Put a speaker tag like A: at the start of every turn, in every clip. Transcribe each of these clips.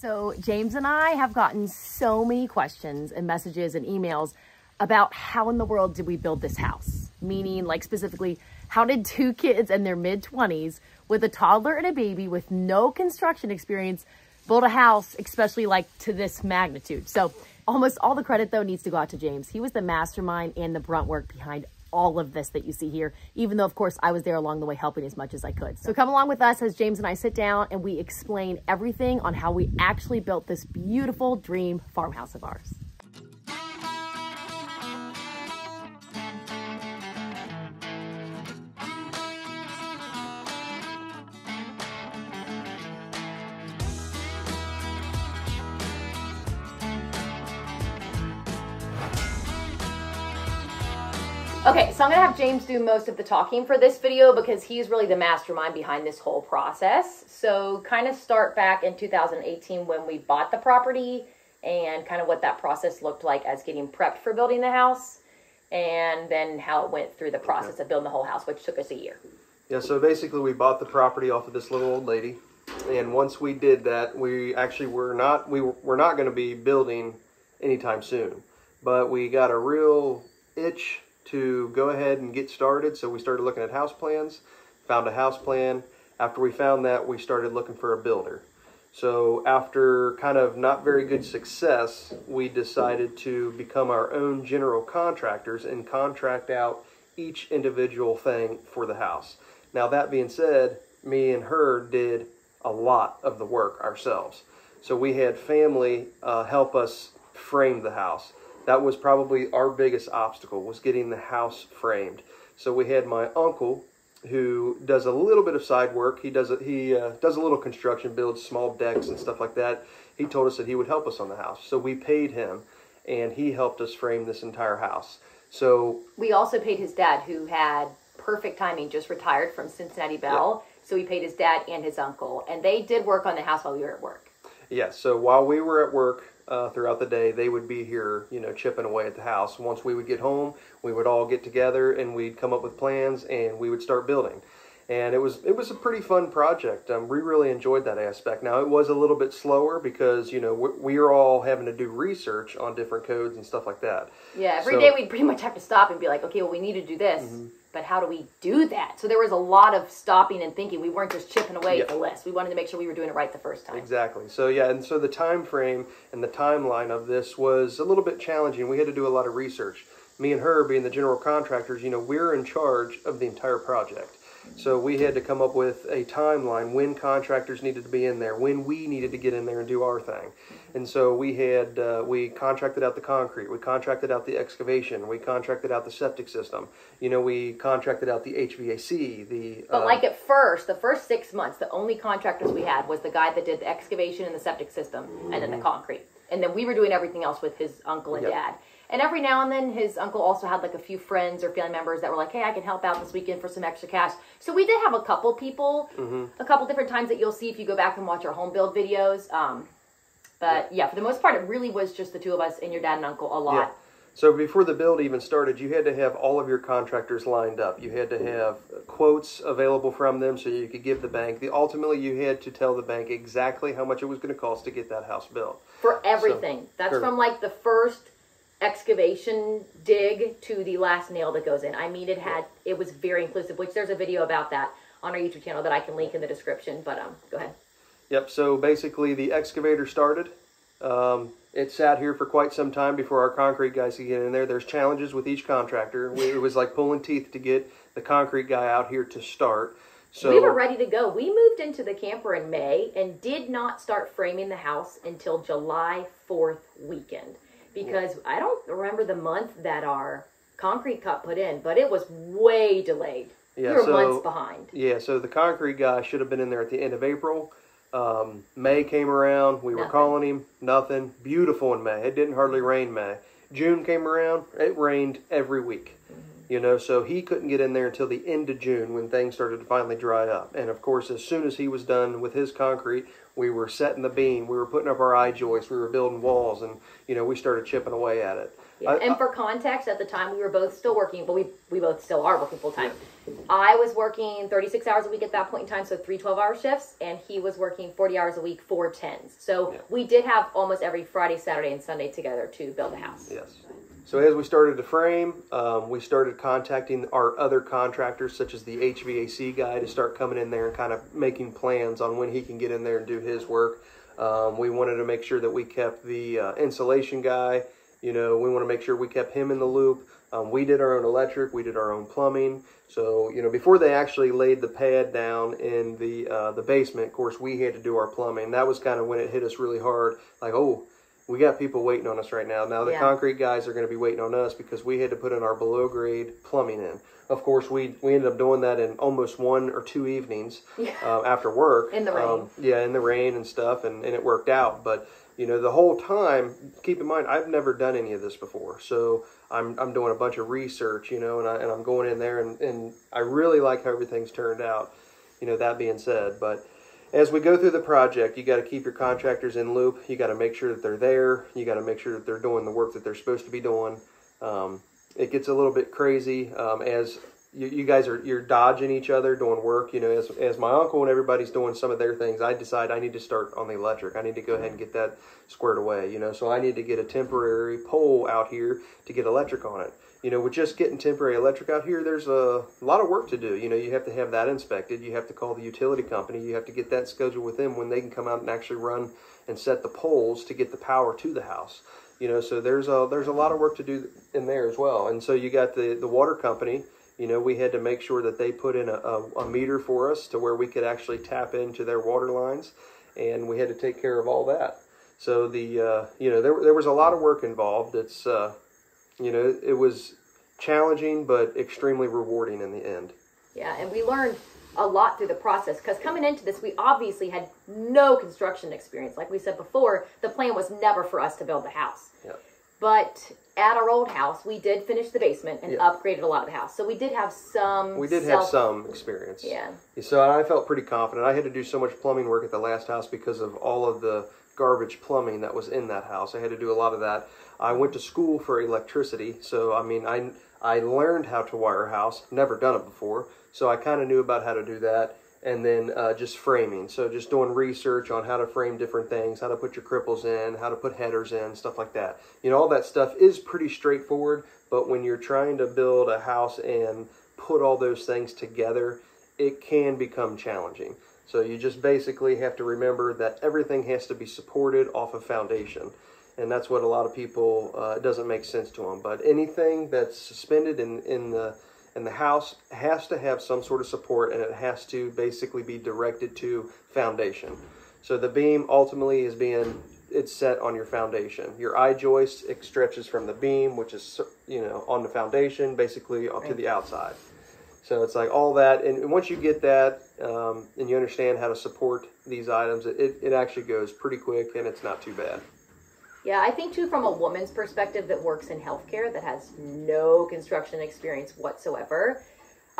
A: So James and I have gotten so many questions and messages and emails about how in the world did we build this house? Meaning, like, specifically, how did two kids in their mid-20s with a toddler and a baby with no construction experience build a house, especially like to this magnitude? So almost all the credit though needs to go out to James. He was the mastermind and the brunt work behind all of this that you see here, even though of course I was there along the way helping as much as I could. So come along with us as James and I sit down and we explain everything on how we actually built this beautiful dream farmhouse of ours. Okay, so I'm gonna have James do most of the talking for this video because he's really the mastermind behind this whole process. So kind of start back in 2018 when we bought the property and kind of what that process looked like as getting prepped for building the house, and then how it went through the process of building the whole house, which took us a year.
B: Yeah, so basically we bought the property off of this little old lady, and once we did that, we actually were not going to be building anytime soon, but we got a real itch to go ahead and get started. So we started looking at house plans, found a house plan. After we found that, we started looking for a builder. So after kind of not very good success, we decided to become our own general contractors and contract out each individual thing for the house. Now that being said, me and her did a lot of the work ourselves. So we had family help us frame the house. That was probably our biggest obstacle, was getting the house framed. So we had my uncle, who does a little bit of side work. He does a little construction, builds small decks and stuff like that. He told us that he would help us on the house. So we paid him, and he helped us frame this entire house. So
A: we also paid his dad, who had perfect timing, just retired from Cincinnati Bell. Yep. So we paid his dad and his uncle, and they did work on the house while we were at work.
B: Yeah, so while we were at work, throughout the day, they would be here, you know, chipping away at the house. Once we would get home, we would all get together and we'd come up with plans and we would start building. And it was a pretty fun project. We really enjoyed that aspect. Now, it was a little bit slower because, you know, we are all having to do research on different codes and stuff like that.
A: Yeah, every day we'd pretty much have to stop and be like, okay, well, we need to do this. But how do we do that? So there was a lot of stopping and thinking. We weren't just chipping away at the list. We wanted to make sure we were doing it right the first time.
B: Exactly. So yeah, and so the time frame and the timeline of this was a little bit challenging. We had to do a lot of research. Me and her, being the general contractors, you know, we're in charge of the entire project. So we had to come up with a timeline when contractors needed to be in there, when we needed to get in there and do our thing. And so we had, we contracted out the concrete, we contracted out the excavation, we contracted out the septic system, you know, we contracted out the HVAC,
A: But like at first, the first 6 months, the only contractors we had was the guy that did the excavation and the septic system, and then the concrete. And then we were doing everything else with his uncle and dad. And every now and then, his uncle also had like a few friends or family members that were like, hey, I can help out this weekend for some extra cash. So we did have a couple people, a couple different times that you'll see if you go back and watch our home build videos. But yeah, for the most part, it really was just the two of us and your dad and uncle a lot.
B: Yeah. So before the build even started, you had to have all of your contractors lined up. You had to have quotes available from them so you could give the bank. Ultimately, you had to tell the bank exactly how much it was going to cost to get that house built.
A: For everything. So, that's from like the first excavation dig to the last nail that goes in. I mean, it was very inclusive, which there's a video about that on our YouTube channel that I can link in the description, but go ahead.
B: Yep, so basically the excavator started. It sat here for quite some time before our concrete guys could get in there. There's challenges with each contractor. It was like pulling teeth to get the concrete guy out here to start. So
A: we were ready to go. We moved into the camper in May and did not start framing the house until July 4th weekend. Because I don't remember the month that our concrete cut put in, but it was way delayed.
B: Yeah,
A: we were months behind.
B: Yeah, so the concrete guy should have been in there at the end of April. May came around. We were calling him. Nothing. Beautiful in May. It didn't hardly rain May. June came around. It rained every week. You know, so he couldn't get in there until the end of June when things started to finally dry up. And of course, as soon as he was done with his concrete, we were setting the beam, we were putting up our I-joists, we were building walls, and, you know, we started chipping away at it.
A: Yeah. And for context, at the time we were both still working, but we both still are working full time. I was working 36 hours a week at that point in time, so 3 12-hour shifts, and he was working 40 hours a week, 4 10s. So we did have almost every Friday, Saturday, and Sunday together to build a house.
B: Yes. So as we started to frame, we started contacting our other contractors, such as the HVAC guy, to start coming in there and kind of making plans on when he can get in there and do his work. We wanted to make sure that we kept the insulation guy. You know, we want to make sure we kept him in the loop. We did our own electric. We did our own plumbing. So, you know, before they actually laid the pad down in the basement, of course, we had to do our plumbing. That was kind of when it hit us really hard. Like, oh, we got people waiting on us right now. Now the concrete guys are going to be waiting on us because we had to put in our below grade plumbing in. Of course, we ended up doing that in almost 1 or 2 evenings after work.
A: In the rain.
B: In the rain and stuff, and it worked out. But, you know, the whole time, keep in mind, I've never done any of this before. So I'm doing a bunch of research, you know, and I'm going in there, and I really like how everything's turned out, you know, that being said. But as we go through the project, you got to keep your contractors in loop. You got to make sure that they're there. You got to make sure that they're doing the work that they're supposed to be doing. It gets a little bit crazy as you guys you're dodging each other doing work. You know, as my uncle and everybody's doing some of their things, I decide I need to start on the electric. I need to go ahead and get that squared away. You know, so I need to get a temporary pole out here to get electric on it. You know, with just getting temporary electric out here, there's a lot of work to do. You know, you have to have that inspected. You have to call the utility company. You have to get that scheduled with them when they can come out and actually run and set the poles to get the power to the house. You know, so there's a lot of work to do in there as well. And so you got the water company. You know, we had to make sure that they put in a meter for us to where we could actually tap into their water lines, and we had to take care of all that. So you know, there was a lot of work involved. It's you know, it was challenging but extremely rewarding in the end.
A: Yeah, and we learned a lot through the process, because coming into this, we obviously had no construction experience. Like we said before, the plan was never for us to build the house.
B: Yep.
A: But at our old house, we did finish the basement and upgraded a lot of the house. So we did have some...
B: We did have some experience.
A: Yeah.
B: So I felt pretty confident. I had to do so much plumbing work at the last house because of all of the garbage plumbing that was in that house. I had to do a lot of that. I went to school for electricity, so I mean, I learned how to wire a house. Never done it before, so I kind of knew about how to do that. And then just framing, so just doing research on how to frame different things, how to put your cripples in, how to put headers in, stuff like that. You know, all that stuff is pretty straightforward, but when you're trying to build a house and put all those things together, it can become challenging. So you just basically have to remember that everything has to be supported off of foundation. And that's what a lot of people, it doesn't make sense to them. But anything that's suspended in the house has to have some sort of support, and it has to basically be directed to foundation. So the beam ultimately is it's set on your foundation. Your I-joist, it stretches from the beam, which is, you know, on the foundation, basically to the outside. So it's like all that, and once you get that and you understand how to support these items, it actually goes pretty quick, and it's not too bad.
A: Yeah, I think too, from a woman's perspective that works in healthcare that has no construction experience whatsoever,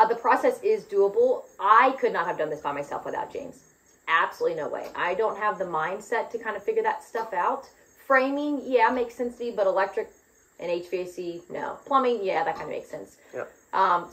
A: the process is doable. I could not have done this by myself without James. Absolutely no way. I don't have the mindset to kind of figure that stuff out. Framing, yeah, makes sense to me, but electric and HVAC, no. Plumbing, yeah, that kind of makes sense.
B: Yep.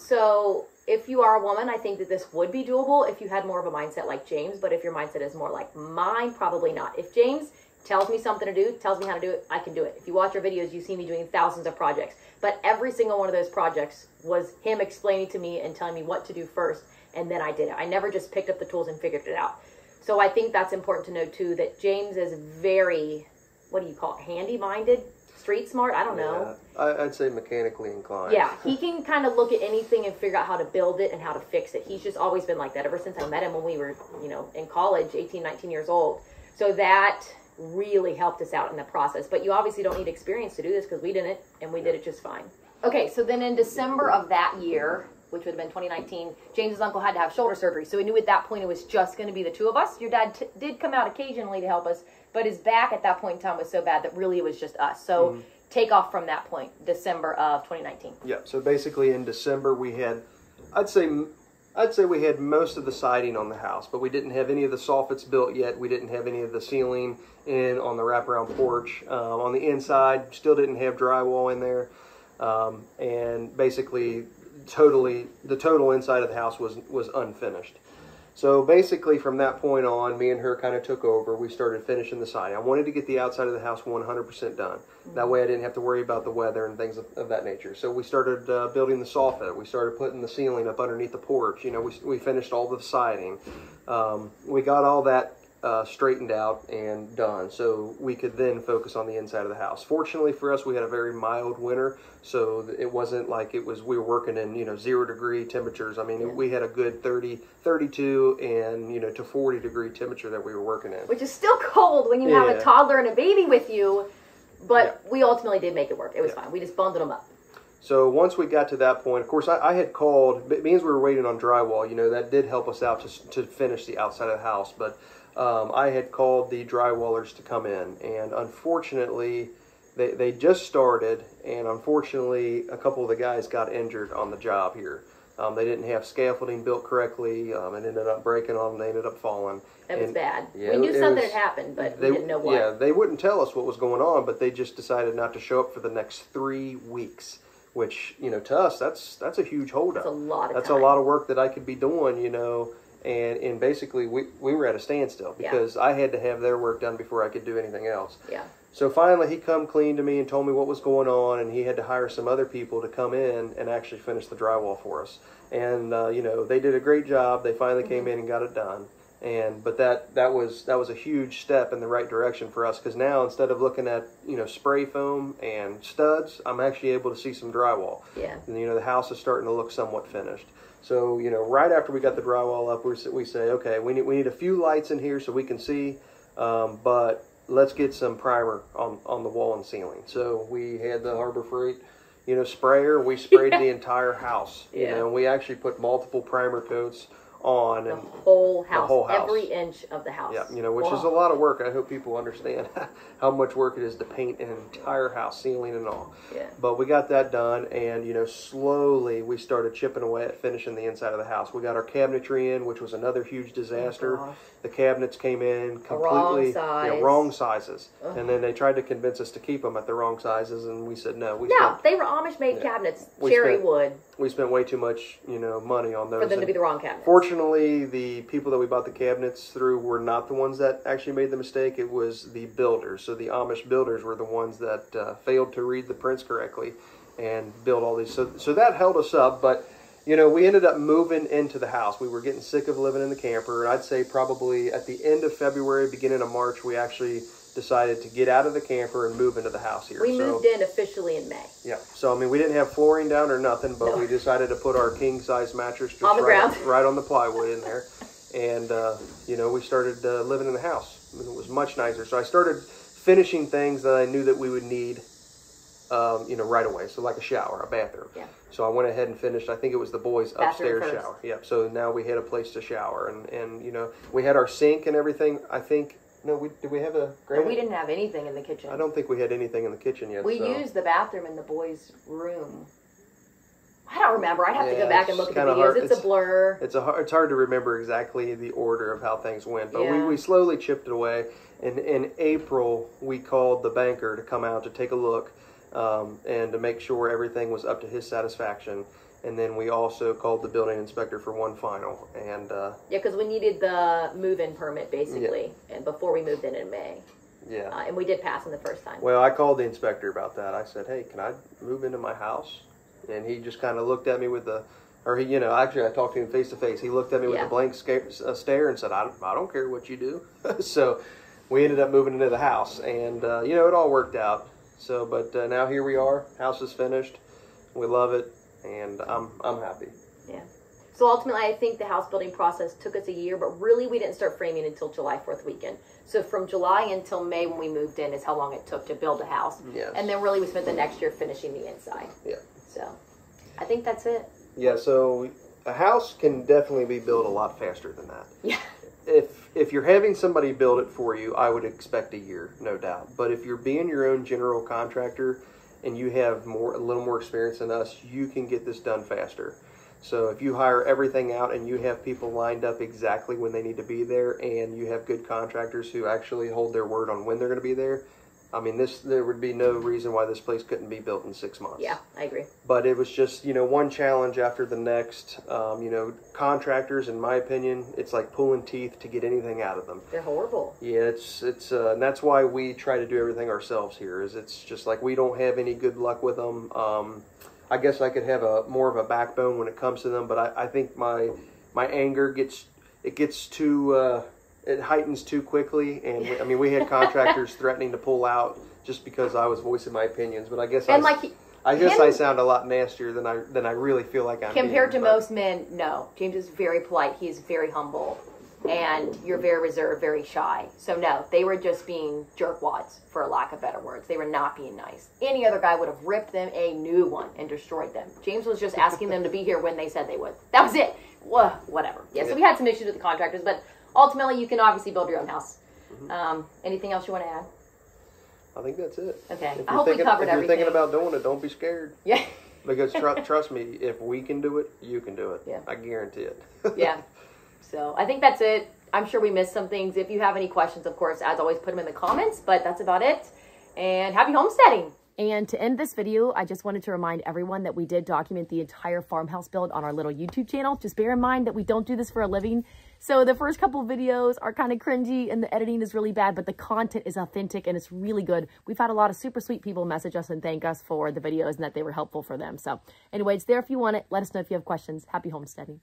A: So if you are a woman, I think that this would be doable if you had more of a mindset like James, but if your mindset is more like mine, probably not. If James tells me something to do, tells me how to do it, I can do it. If you watch our videos, you see me doing thousands of projects. But every single one of those projects was him explaining to me and telling me what to do first, and then I did it. I never just picked up the tools and figured it out. So I think that's important to know too, that James is very, what do you call it, handy-minded? Street smart? I don't know.
B: I'd say mechanically inclined.
A: Yeah, he can kind of look at anything and figure out how to build it and how to fix it. He's just always been like that ever since I met him when we were, you know, in college, 18, 19 years old. So that really helped us out in the process. But you obviously don't need experience to do this, because we didn't, and we did it just fine. Okay, so then in December of that year, which would have been 2019, James's uncle had to have shoulder surgery. So we knew at that point it was just going to be the two of us. Your dad did come out occasionally to help us, but his back at that point in time was so bad that really it was just us. So take off from that point, December of 2019.
B: Yeah. So basically, in December, we had, I'd say we had most of the siding on the house, but we didn't have any of the soffits built yet. We didn't have any of the ceiling in on the wraparound porch. On the inside, still didn't have drywall in there, and basically, the total inside of the house was unfinished. So basically, from that point on, me and her kind of took over. We started finishing the siding. I wanted to get the outside of the house 100% done. That way I didn't have to worry about the weather and things of that nature. So we started building the soffit. We started putting the ceiling up underneath the porch. You know, we finished all the siding. We got all that straightened out and done, so we could then focus on the inside of the house. Fortunately for us, we had a very mild winter, so it wasn't like we were working in 0-degree temperatures. I mean, we had a good 30, 32, and to 40-degree temperature that we were working in,
A: which is still cold when you have a toddler and a baby with you. But we ultimately did make it work. It was fine. We just bundled them up.
B: So once we got to that point, of course, I had called, means we were waiting on drywall, that did help us out to finish the outside of the house, but I had called the drywallers to come in, and unfortunately, they just started, and unfortunately, a couple of the guys got injured on the job here. They didn't have scaffolding built correctly, and ended up breaking on them. They ended up falling.
A: It was bad.
B: Yeah,
A: we knew something had happened, but we didn't know what.
B: Yeah, they wouldn't tell us what was going on, but they just decided not to show up for the next 3 weeks, which, to us, that's a huge holdup.
A: That's a lot of time.
B: That's a lot of work that I could be doing, and basically we were at a standstill because I had to have their work done before I could do anything else.
A: Yeah.
B: So finally he come clean to me and told me what was going on, and he had to hire some other people to come in and actually finish the drywall for us. And they did a great job. They finally came in and got it done. But that was a huge step in the right direction for us, because now instead of looking at spray foam and studs, I'm actually able to see some drywall.
A: Yeah.
B: And the house is starting to look somewhat finished. So right after we got the drywall up, we say, okay, we need a few lights in here so we can see, but let's get some primer on the wall and ceiling. So we had the Harbor Freight sprayer. We sprayed the entire house. And we actually put multiple primer coats on
A: the whole house, every inch of the house.
B: Yeah, which is a lot of work. I hope people understand how much work it is to paint an entire house, ceiling and all.
A: Yeah.
B: But we got that done, and slowly we started chipping away at finishing the inside of the house. We got our cabinetry in, which was another huge disaster.
A: Oh,
B: the cabinets came in completely wrong sizes, and then they tried to convince us to keep them at the wrong sizes, and we said no.
A: They were Amish-made cabinets, cherry wood.
B: We spent way too much, money on those
A: for them to be the wrong cabinets.
B: Fortunately, the people that we bought the cabinets through were not the ones that actually made the mistake. It was the builders. So the Amish builders were the ones that failed to read the prints correctly and build all these. So that held us up, but we ended up moving into the house. We were getting sick of living in the camper, and I'd say probably at the end of February, beginning of March, we actually decided to get out of the camper and move into the house here.
A: We moved in officially in May.
B: Yeah. So, we didn't have flooring down or nothing, but we decided to put our king-size mattress just
A: on the ground.
B: right on the plywood in there. And, we started living in the house. It was much nicer. So I started finishing things that I knew that we would need, right away. So like a shower, a bathroom. Yeah. So I went ahead and finished, I think it was the boys' upstairs shower. Yeah. So now we had a place to shower. And we had our sink and everything, I think. No, did we have a granite?
A: No, we didn't have anything in the kitchen.
B: I don't think we had anything in the kitchen yet.
A: We used the bathroom in the boys' room. I don't remember. I'd have to go back and look at the videos.
B: Hard.
A: It's a blur.
B: It's hard to remember exactly the order of how things went. But we slowly chipped it away. And in April, we called the banker to come out to take a look and to make sure everything was up to his satisfaction. And then we also called the building inspector for one final. And
A: because we needed the move-in permit, basically, and before we moved in May.
B: Yeah.
A: And we did pass him the first time.
B: Well, I called the inspector about that. I said, hey, can I move into my house? And he just kind of looked at me with actually I talked to him face to face. He looked at me with a blank stare and said, I don't care what you do. So we ended up moving into the house, and, it all worked out. So, but now here we are. House is finished. We love it. And I'm happy.
A: Yeah. So ultimately, I think the house building process took us a year, but really we didn't start framing until July 4th weekend. So from July until May when we moved in is how long it took to build a house.
B: Yes. And
A: then really we spent the next year finishing the inside.
B: Yeah.
A: So I think that's it.
B: Yeah, so a house can definitely be built a lot faster than that.
A: Yeah.
B: If you're having somebody build it for you, I would expect a year, no doubt. But if you're being your own general contractor, and you have a little more experience than us, you can get this done faster. So if you hire everything out and you have people lined up exactly when they need to be there, and you have good contractors who actually hold their word on when they're going to be there, I mean, there would be no reason why this place couldn't be built in 6 months.
A: Yeah, I agree.
B: But it was just, one challenge after the next. Contractors, in my opinion, it's like pulling teeth to get anything out of them.
A: They're horrible.
B: Yeah, and that's why we try to do everything ourselves here. Is it's just like we don't have any good luck with them. I guess I could have more of a backbone when it comes to them, but I think my anger gets too. It heightens too quickly, and we had contractors threatening to pull out just because I was voicing my opinions. But I guess I sound a lot nastier than I really feel like I'm
A: compared to most men. No, James is very polite. He's very humble, and you're very reserved, very shy. So no, they were just being jerkwads, for lack of better words. They were not being nice. Any other guy would have ripped them a new one and destroyed them. James was just asking them to be here when they said they would. That was it. Whatever. Yeah. So we had some issues with the contractors, but ultimately, you can obviously build your own house. Anything else you want to add?
B: I think that's it.
A: Okay. I hope we covered everything.
B: If you're thinking about doing it, don't be scared.
A: Yeah.
B: Because trust me, if we can do it, you can do it.
A: Yeah.
B: I guarantee it.
A: Yeah. So I think that's it. I'm sure we missed some things. If you have any questions, of course, as always, put them in the comments. But that's about it. And happy homesteading. And to end this video, I just wanted to remind everyone that we did document the entire farmhouse build on our little YouTube channel. Just bear in mind that we don't do this for a living. So the first couple videos are kind of cringy and the editing is really bad, but the content is authentic and it's really good. We've had a lot of super sweet people message us and thank us for the videos and that they were helpful for them. So anyway, it's there if you want it. Let us know if you have questions. Happy homesteading.